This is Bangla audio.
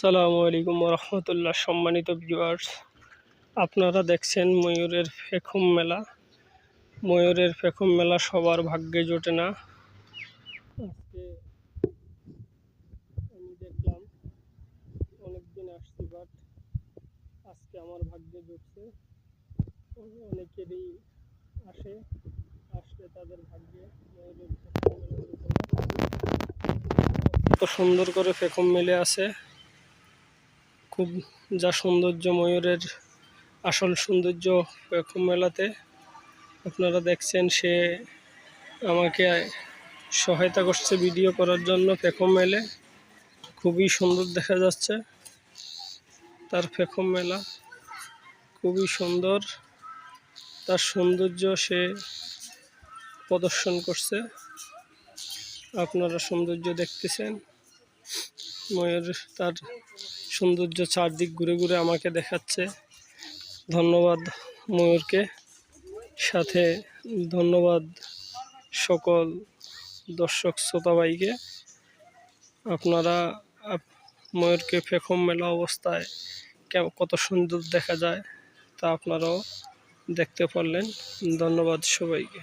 আসসালামু আলাইকুম রহমতুল্লাহ। সম্মানিত ভিউয়ার্স, আপনারা দেখছেন ময়ূরের পেখম মেলা। ময়ূরের পেখম মেলা সবার ভাগ্যে জোটে না। আজকে আমি দেখলাম, অনেকদিন আসছি, বাট আজকে আমার ভাগ্যে জুটছে। অনেকেরই আসলে তাদের ভাগ্যে ময়ূরের পেখম মেলা জোটে না। কত সুন্দর করে পেখম মেলে আছে, খুব যা সৌন্দর্য ময়ূরের আসল সৌন্দর্য পেখম মেলাতে। আপনারা দেখছেন, সে আমাকে সহায়তা করছে ভিডিও করার জন্য। পেখম মেলে খুবই সুন্দর দেখা যাচ্ছে, তার পেখম মেলা খুবই সুন্দর, তার সৌন্দর্য সে প্রদর্শন করছে। আপনারা সৌন্দর্য দেখতেছেন, ময়ূর তার সৌন্দর্য চারদিক ঘুরে ঘুরে আমাকে দেখাচ্ছে। ধন্যবাদ ময়ূরকে, সাথে ধন্যবাদ সকল দর্শক শ্রোতা ভাইকে। আপনারা ময়ূরকে পেখম মেলা অবস্থায় কত সুন্দর দেখা যায় তা আপনারাও দেখতে পারলেন। ধন্যবাদ সবাইকে।